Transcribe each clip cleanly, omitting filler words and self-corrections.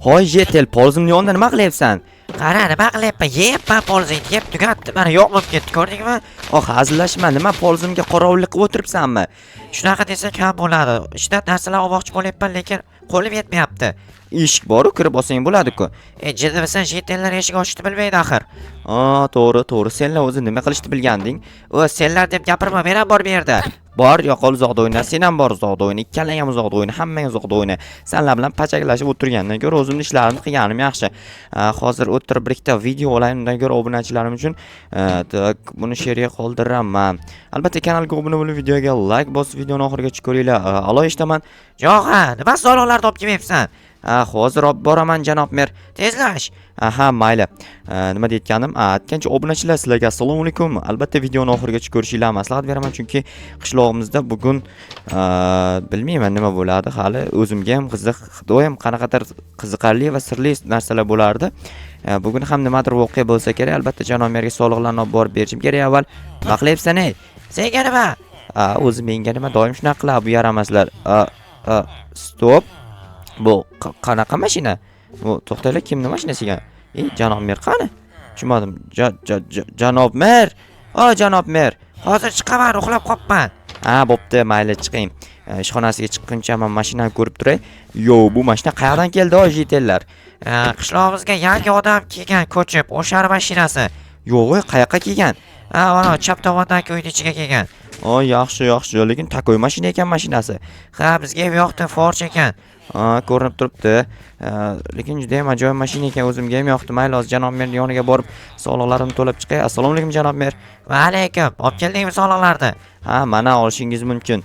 Hoy jetel, polzimni yonida nima qilyapsan? Qara, nima qilyapman? Yeyapman polzingni, yeb tugatdi. Mana yo'q bo'lib ketdi, ko'rdingmi? Hazillashma, nima polzimga qorovullik qilib o'tiribsanmi? Shunaqa desak ham bo'ladi. Ishdan narsalar olmoqchi bo'lyapman, lekin qo'lim yetmayapti. Eshik bor-ku, kirib olsang bo'ladi-ku. Jiddisan, jetellar eshik ochishni bilmaydi axir. To'g'ri. Senlar o'zi nima qilishni bilganding? Senlar deb gapirma, men ham bor bu yerda. Bor, yo'qol uzoqda o'yna, sen ham bor uzoqda o'yna, ikkalang ham uzoqda o'yna, hammang uzoqda o'yna. Senlar bilan pachaklashib o'tirgandan ko'ra o'zimni ishlarimni qilganim yaxshi. Hozir o'tirib bir ikkita video olayin, undan ko'ra obunachilarim uchun buni she'rga qoldiraman. Albatta kanalga obuna bo'lib, videoga like bosib, videoni oxirigacha ko'ringlar. Alo, eshitaman. Yo'q, nima savollarni olib kelmayapsan? Hozir olib boraman janob mer. Tezlash. Mayli. Nima deyotganim? Aytgancha obunachilar sizlarga assalomu alaykum. Albatta videoni oxirigacha ko'rishinglarni maslahat beraman, chunki qishlog'imizda bugun bilmayman nima bo'ladi, hali o'zimga ham qiziq, doim qanaqadir qiziqarli va sirli narsalar bo'lardi. Bugun ham nimadir voqea bo'lsa kerak, albatta janob merga sog'liqlarni olib borib berishim kerak avval. Nima qilyapsan ey? Senga nima? O'zi menga nima, doim shunaqa qiladi bu yaramaslar. Stop. Bu qanaqa mashina? Bu to'xtanglar, kimning mashinasiga? Janob mer qani? Tushunmadim. Janob mer. Janob mer. Hozir chiqaman, uxlab qolibman. Bo'pti, mayli chiqing. Ishxonasiga chiqquncha men mashinani ko'rib turay. Bu mashina qayerdan keldi, jetellar? Qishlog'imizga yangi odam kelgan, ko'chib, o'sha mashinasi. Yo'q, qayoqqa kelgan? Mana chap tomondagi uyning ichiga kelgan. Yaxshi, lekin takoy mashina ekan mashinasi. Bizga ham yoqdi, Ford ekan. Ko'rinib turibdi. Lekin juda ham ajoyib mashina ekan, o'zimga ham yoqdi. Mayli, hozir janob mer yoniga borib sog'liqlarimni to'lab chiqay. Assalomu alaykum janob mer. Va alaykum. Olib keldingmi sog'liqlarni? Mana olishingiz mumkin.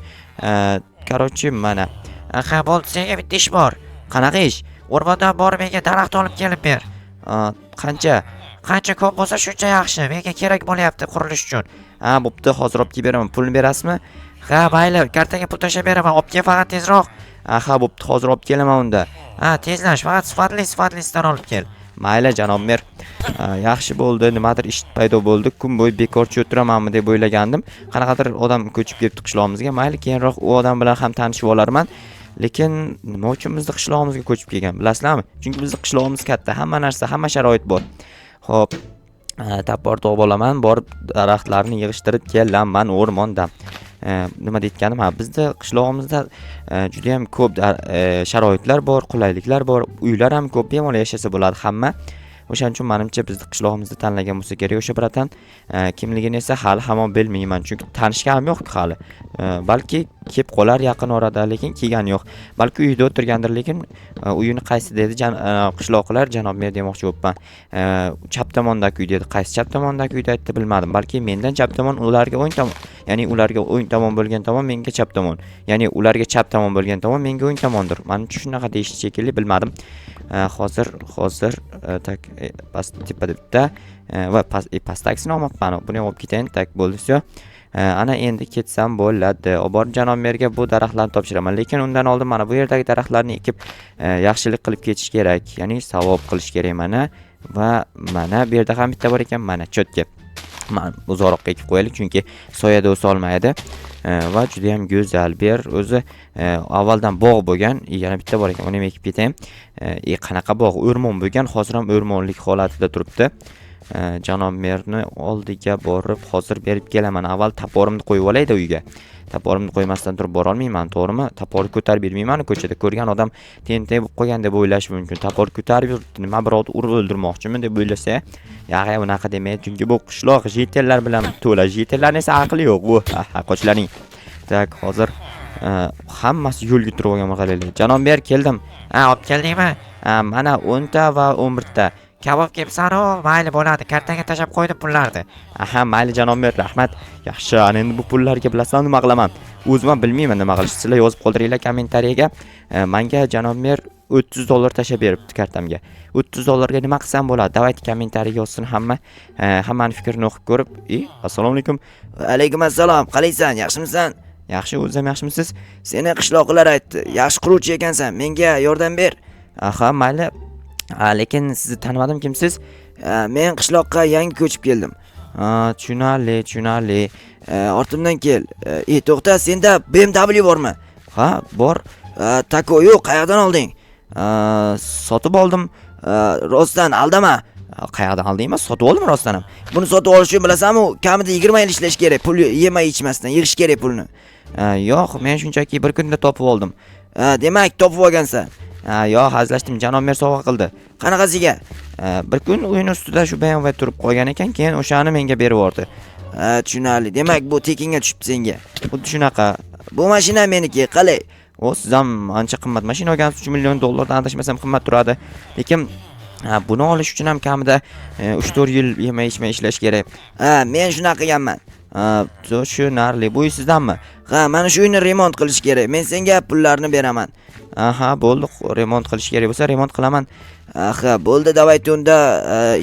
Qarochi, mana. Bo'ldi, senga bitta ish bor. Qanaqa ish? O'rmondan borib menga daraxt olib kelib ber. Qancha ko'p bo'lsa shuncha yaxshi. Menga kerak bo'lyapti qurilish uchun. Bo'pti, hozir olib kelib beraman. Pulni berasizmi? Mayli, kartaga pul tashlab beraman. Olib kel faqat tezroq. Bo'pti, hozir olib kelaman unda. Tezlash, faqat sifatlisidan olib kel. Mayli janob mer. Yaxshi bo'ldi, nimadir ish paydo bo'ldi. Kun bo'yi bekorchi o'tiramanmi deb o'ylagandim. Qanaqadir odam ko'chib kelibdi qishlog'imizga. Mayli, keyinroq u odam bilan ham tanishib olarman. Lekin nima uchun bizni qishlog'imizga ko'chib kelgan, bilasizlarmi? Chunki bizning qishlog'imiz katta, hamma narsa, hamma sharoit bor. Xo'p, tapor topib olaman, borib daraxtlarni yig'ishtirib kelaman o'rmondan. Nima deyotganim, bizda qishlog'imizda juda ham ko'p sharoitlar bor, qulayliklar bor, uylar ham ko'p, bemalol yashasa bo'ladi hamma. O'shaning uchun menimcha bizni qishlog'imizni tanlagan bo'lsa kerak o'sha bratan. Kimligini esa hali hamon bilmayman, chunki tanishganim yo'q hali. Balki kelib qolar yaqin orada, lekin kelgani yo'q. Balki uyda o'tirgandir, lekin uyini qaysi dedi qishloqlar janob mer demoqchi bo'pman. Chap tomondagi uy dedi. Qaysi chap tomondagi uyda aytdi bilmadim. Balki mendan chap tomon, ularga o'ng tomon. Ya'ni ularga o'ng tomon bo'lgan tomon menga chap tomon. Ya'ni ularga chap tomon bo'lgan tomon menga o'ng tomondir. Menimcha shunaqa deyish shekilli, bilmadim. Hozir tak past tepada bitta va pastdagisini olmoqman. Buni ham olib ketayin, tak bo'ldi-syo. Ana endi ketsam bo'ladi. Olib borib janob merga bu daraxtlarni topshiraman. Lekin undan oldin mana bu yerdagi daraxtlarni ekib yaxshilik qilib ketish kerak. Ya'ni savob qilish kerak mana va mana bu yerda ham bitta bor ekan, mana cho'tka. Men uzoqroqqa ekib qo'yaylik, chunki soyada o'sa olmaydi. Va juda ham go'zal. Bu yer o'zi avvaldan bog' bo'lgan, yana bitta bor ekan, uni ham ekib ketayim. Qanaqa bog', o'rmon bo'lgan, hozir ham o'rmonlik holatida turibdi. Janob merni oldiga borib hozir berib kelaman. Avval taporimni qo'yib olaydi uyga. Taporimni qo'ymasdan turib bora olmayman, to'g'rimi? Taporni ko'tarib bermayman ko'chada. Ko'rgan odam tentay bo'lib qolgan deb o'ylashi mumkin. Tapor ko'tarib nima birovni urib o'ldirmoqchimi deb o'ylasa, yo'q, unaqa demaydi. Chunki bu qishloq jetellar bilan to'la. Jetellarning esa aqli yo'q bu. Qo'chlarning. Tak, hozir hammasi yo'lga turib olgan mahallaylar. Janob mer, keldim. Olib keldingmi? Mana 10 ta va 11 ta. Kabob kelibsan-ku, mayli bo'ladi. Kartaga tashab qo'ydim pullarni. Mayli janob mer, rahmat. Yaxshi, ana endi bu pullarga bilasizmi nima qilaman? O'zim ham bilmayman nima qilishni. Sizlar yozib qoldiringlar kommentariyaga. Menga janob mer $30 tashab beribdi kartamga. $30 nima qilsam bo'ladi? Davayt kommentariyaga yozsin hamma. Hammaning fikrini o'qib ko'rib, assalomu alaykum. Alaykum assalom. Qalaysan? Yaxshimisan? Yaxshi, o'zim yaxshimisiz? Seni qishloqlar aytdi. Yaxshi quruvchi ekansan. Menga yordam ber. Mayli. Lekin sizni tanimadim, kimsiz? Men qishloqqa yangi ko'chib keldim. Tushunarli. Ortimdan kel. To'xta, senda BMW bormi? Bor. Tako yo'q, qayerdan olding? Sotib oldim. Rostdan aldama. Qayerdan aldingmi? Sotib oldim rostdan ham. Buni sotib olish uchun bilasanmi, kamida 20 yil ishlash kerak. Pul yemay ichmasdan yig'ish kerak pulni. Yo'q, men shunchaki bir kunda topib oldim. Demak, topib olgansan. Yo'q, hazillashdim, janob mer sovg'a qildi. Qanaqasiga? Bir kun o'yin ustida shu BMW turib qolgan ekan, keyin o'shani menga berib yubordi. Tushunarli. Demak, bu tekinga tushibdi senga. Xuddi shunaqa. Bu mashina meniki, qalay? Siz ham ancha qimmat mashina olgansiz, 3 million dollardan adashmasam qimmat turadi. Lekin buni olish uchun ham kamida 3-4 yil yemay ichmay ishlash kerak. Men shunaqa qilganman. Tushunarli. Bu sizdanmi? Mana shu uyni remont qilish kerak. Men senga pullarni beraman. Aha, bo'ldi. Remont qilish kerak bo'lsa, remont qilaman. Bo'ldi, davayt unda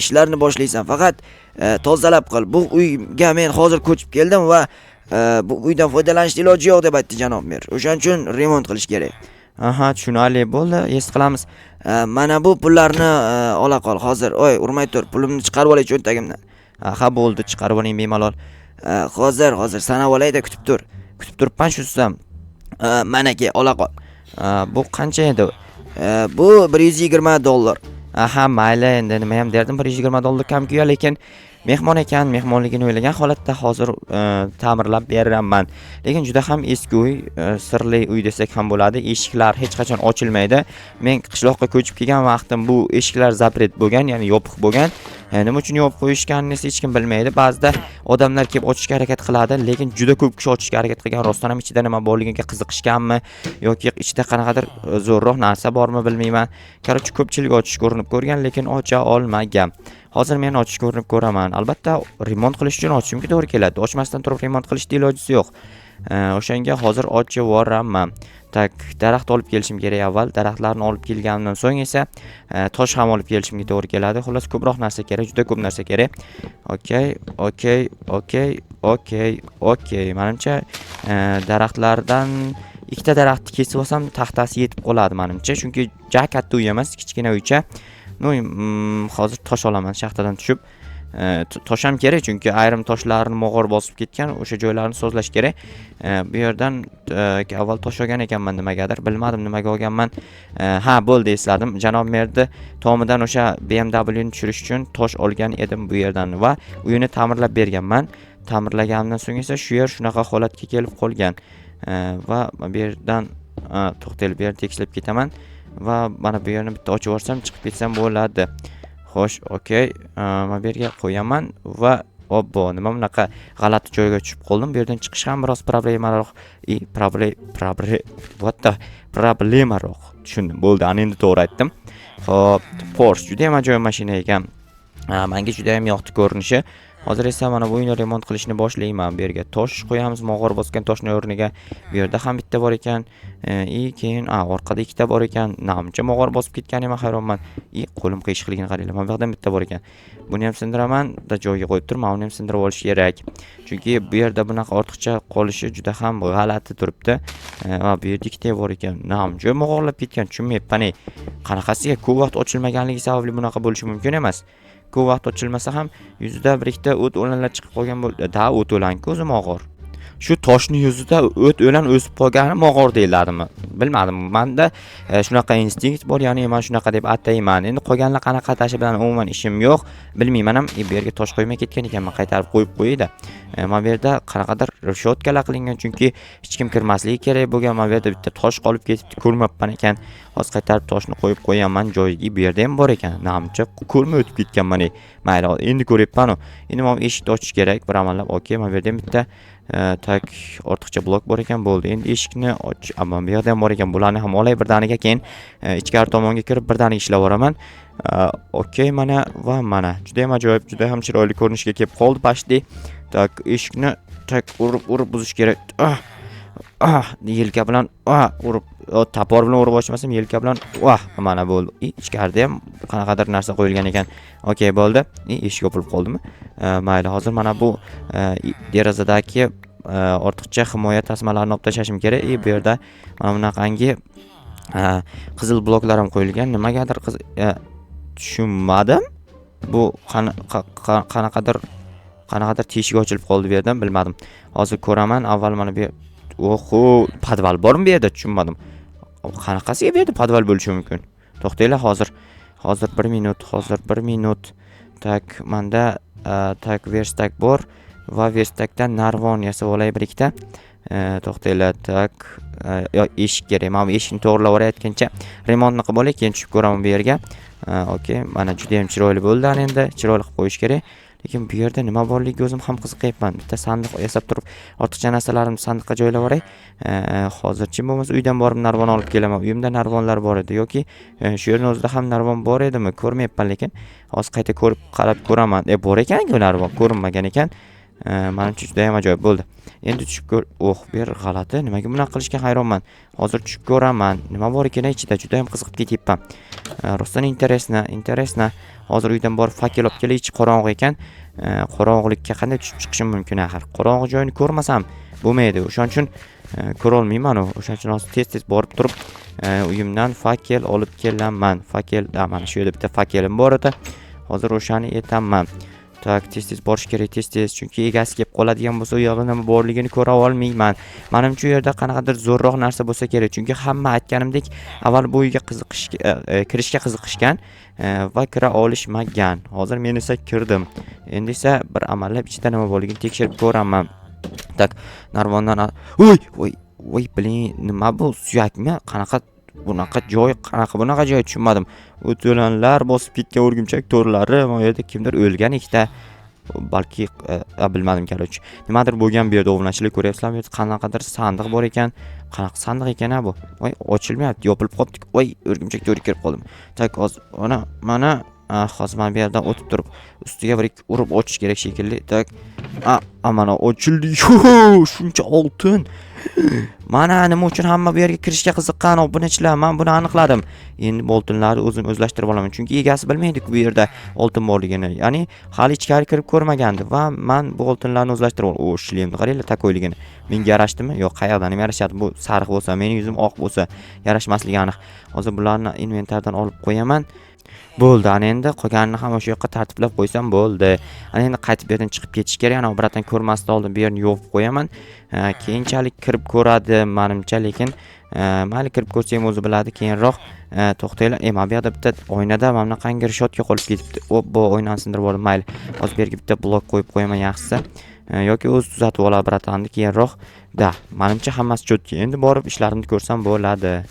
ishlarni boshlaysan. Faqat tozalab qil. Bu uyga men hozir ko'chib keldim va bu uydan foydalanishga iloji yo'q deb aytdi janob mer. O'shaning uchun remont qilish kerak. Aha, tushunarli. Bo'ldi, es qilamiz. Mana bu pullarni ola qol hozir. Oy, urmay tur. Pulimni chiqarib olay cho'ntagimdan. Aha, bo'ldi, chiqarib oling bemalol. Hozir sanab olayda, kutib tur. Kutib turibman shusam. Mana ke, ola qol. Bu qancha edi? Bu 120 dollar. Aha, mayli, endi nima ham derdim, 120 dollar kam-ku, lekin mehmon ekan, mehmonligini o'ylagan holatda hozir ta'mirlab beraman. Lekin juda ham eski uy, sirli uy desak ham bo'ladi. Eshiklar hech qachon ochilmaydi. Men qishloqqa ko'chib kelgan vaqtim bu eshiklar zapret bo'lgan, ya'ni yopiq bo'lgan. Nima uchun yopib qo'yishganini hech kim bilmaydi. Ba'zida odamlar kelib ochishga harakat qiladi, lekin juda ko'p kishi ochishga harakat qilgan. Rostdan ham ichida nima borligiga qiziqishganmi yoki ichida qanaqadir zo'rroq narsa bormi bilmayman. Короче, ko'pchilik ochish ko'rinib ko'rgan, lekin ocha olmagan. Hozir men ochish ko'rinib ko'raman. Albatta, remont qilish uchun ochishimga to'g'ri keladi. Ochmasdan turib remont qilishning ilojisi yo'q. O'shanga hozir ochib yuboraman. Tak, daraxt olib kelishim kerak avval. Daraxtlarni olib kelgandan so'ng esa tosh ham olib kelishimga to'g'ri keladi. Xullas, ko'proq narsa kerak, juda ko'p narsa kerak. Okey. Menimcha daraxtlardan ikkita daraxtni kesib olsam, taxtasi yetib qoladi menimcha, chunki juda katta uy emas, kichkina uycha. Hozir tosh olaman shaxtadan tushib. Tosh ham kerak, chunki ayrim toshlarni mog'or bosib ketgan, o'sha joylarni sozlash kerak. Bu yerdan avval tosh olgan ekanman nimagadir, bilmadim nimaga olganman. Bo'ldi, esladim. Janob merdi tomidan o'sha BMW ni tushirish uchun tosh olgan edim bu yerdan va uyini ta'mirlab berganman. Ta'mirlagandan so'ng esa shu yer shunaqa holatga kelib qolgan. Va bu yerdan to'xtalib, bu yerni tekshirib ketaman va mana bu yerni bitta ochib yuborsam, chiqib ketsam bo'ladi. Xo'sh, okey. Men bu yerga qo'yaman va obbo, nima bunaqa g'alati joyga tushib qoldim. Bu yerdan chiqish ham biroz problemaroq. Problemaroq. Tushundim. Bo'ldi, ana endi to'g'ri aytdim. Xo'p, Porsche juda ham ajoyib mashina ekan. Menga juda ham yoqdi ko'rinishi. Hozir esa mana bu uyni remont qilishni boshlayman. Bu yerga tosh qo'yamiz, mog'or bosgan toshning o'rniga. Bu yerda ham bitta bor ekan. Keyin orqada ikkita bor ekan. Namcha mog'or bosib ketganim hayronman. Qo'lim qiyshiqligini qaranglar. Mana bu yerda bitta bor ekan. Buni ham sindiraman, joyiga qo'yib turman, uni ham sindirib olish kerak. Chunki bu yerda bunaqa ortiqcha qolishi juda ham g'alati turibdi. Va bu yerda ikkita bor ekan. Namcha mog'orlab ketgan, tushunmayapman. Qanaqasiga ko'p vaqt ochilmaganligi sababli bunaqa bo'lishi mumkin emas. Ko'p vaqt ochilmasa ham yuzida bir ikkita o't o'lanlar chiqib qolgan bo'ldi. O't o'lan-ku o'zi mog'or. Shu toshning yuzida o't o'lan o'sib qolgani mog'or deyiladimi? Bilmadim. Menda shunaqa instinkt bor, ya'ni men shunaqa deb atayman. Endi qolganlar qanaqa tashi bilan umuman ishim yo'q. Bilmayman ham, bu yerga tosh qo'ymay ketgan ekanman, qaytarib qo'yib qo'ydi. Mana bu yerda qanaqadir rishotkalar qilingan, chunki hech kim kirmasligi kerak bo'lgan. Mana bu yerda bitta tosh qolib ketibdi, ko'rmabman ekan. Hozir qaytarib toshni qo'yib qo'yaman joyiga. Bu yerda ham bor ekan. Namcha ko'rmay o'tib ketganman. Mayli, endi ko'ryapman-ku. Endi men eshikni ochish kerak, bir amallab. Okey, mana bu yerda ham bitta ortiqcha blok bor ekan, bo'ldi. Endi eshikni och. Ammo bu yerda ham bor ekan. Bularni ham olay birdaniga, keyin ichkari tomonga kirib birdaniga ishlab boraman. Okey, mana va mana. Juda ham ajoyib, juda ham chiroyli ko'rinishga kelib qoldi pashti. Eshikni urib buzish kerak. Yelka bilan urib, tapor bilan urib ochmasam, yelka bilan mana bo'ldi. Ichkarida ham qanaqadir narsa qo'yilgan ekan. Okey, bo'ldi. Eshik yopilib qoldimi? Mayli, hozir mana bu derazadagi ortiqcha himoya tasmalarini olib tashlashim kerak. Bu yerda mana bunaqangi qizil bloklar ham qo'yilgan. Nimagadir tushunmadim. Bu qanaqadir teshik ochilib qoldi bu yerdan, bilmadim. Hozir ko'raman. Avval mana bu podval bormi bu yerda? Tushunmadim. Qanaqasiga bu yerda podval bo'lishi mumkin? to'xtanglar, hozir 1 minut, hozir 1 minut. Tak, menda tak verstak bor va verstakdan narvon yasab olay bir ikkita. To'xtanglar, tak. Yo, eshik kerak. Men bu eshikni to'g'rilab o'rayotgancha remontni qilib olay, keyin tushib ko'raman bu yerga. Okey, mana juda ham chiroyli bo'ldi. Endi chiroyli qilib qo'yish kerak. Lekin bu yerda nima borligiga o'zim ham qiziqyapman. Bitta sandiq yasab turib, ortiqcha narsalarimni sandiqqa joylab yuboray. Hozirchi bo'lmasa uydan borib narvon olib kelaman. Uyimda narvonlar bor edi yoki shu yerning o'zida ham narvon bor edimi? Ko'rmayapman, lekin hozir qayta ko'rib qarab ko'raman. Bor ekan-ku narvon, ko'rinmagan ekan. Menimcha juda ham ajoyib bo'ldi. Endi tushib ko'r. Bu yer g'alati. Nimaga bunaqa qilishga hayronman. Hozir tushib ko'raman. Nima bor ekan ichida? Juda ham qiziqib ketyapman. Rostdan interesna. Hozir uydan borib fakel olib kelay, ichi qorong'u ekan. Qorong'ulikka qanday tushib chiqishim mumkin axir? Qorong'u joyini ko'rmasam bo'lmaydi. O'shaning uchun ko'ra olmayman. O'shaning uchun hozir tez borib turib uyimdan fakel olib kelaman. Fakel, mana shu yerda bitta fakelim bor edi. Hozir o'shani aytaman. Tak, tez borish kerak, tez, chunki egasi kelib qoladigan bo'lsa, u yoqda nima borligini ko'ra olmayman. Menimcha u yerda qanaqadir zo'rroq narsa bo'lsa kerak, chunki hamma aytganimdek avval bu uyga kirishga qiziqishgan va kira olishmagan. Hozir men esa kirdim. Endi esa bir amallab ichida nima borligini tekshirib ko'raman. Tak, narvondan voy, biling, nima bu, suyakmi? Bunaqa joy tushunmadim. O'to'lanlar bosib ketgan o'rgimchak to'rlari, bu yerda kimdir o'lgan ikkita. Balki bilmadim, korоче. Nimadir bo'lgan bu yerda ovunchilik ko'ryapsizlarmi? Qanaqadir sandiq bor ekan. Qanaqa sandiq ekan bu? Voy, ochilmayapti, yopilib qolibdi. Voy, o'rgimchak to'ri kirib qoldim. Tak, hozir mana hozir men bu yerdan o'tib turib, ustiga bir urib ochish kerak shekilli. Tak. Mana ochildi. Shuncha oltin. Mana nima uchun hamma bu yerga kirishga qiziqqan obunachilar, men buni aniqladim. Endi oltinlarni o'zim o'zlashtirib olaman, chunki egasi bilmaydi-ku bu yerda oltin borligini. Ya'ni hali ichkari kirib ko'rmagandi va men bu oltinlarni o'zlashtirib olaman. Shlemni qaranglar, takoyligini. Menga yarashdimi? Yo'q, qayerdan ham yarashadi. Bu sariq bo'lsa, mening yuzim oq bo'lsa, yarashmasligi aniq. Hozir bularni inventardan olib qo'yaman. Bo'ldi, ana endi qolganini ham o'sha yoqqa tartiblab qo'ysam bo'ldi. Ana endi qaytib bu yerdan chiqib ketish kerak. Ana biratan ko'rmasdan oldin bu yerni yopib qo'yaman. Keyinchalik kirib ko'radi menimcha, lekin mayli kirib ko'rsam o'zi biladi keyinroq. To'xtanglar, men bu yerda bitta oynada mana qangi shotga qolib ketibdi. Bu oynani sindirib oldim, mayli. Hozir bu yerga bitta blok qo'yib qo'yaman yaxshisi. Yoki o'zi tuzatib oladi biratanni keyinroq. Menimcha hammasi cho'tki. Endi borib ishlarimni ko'rsam bo'ladi.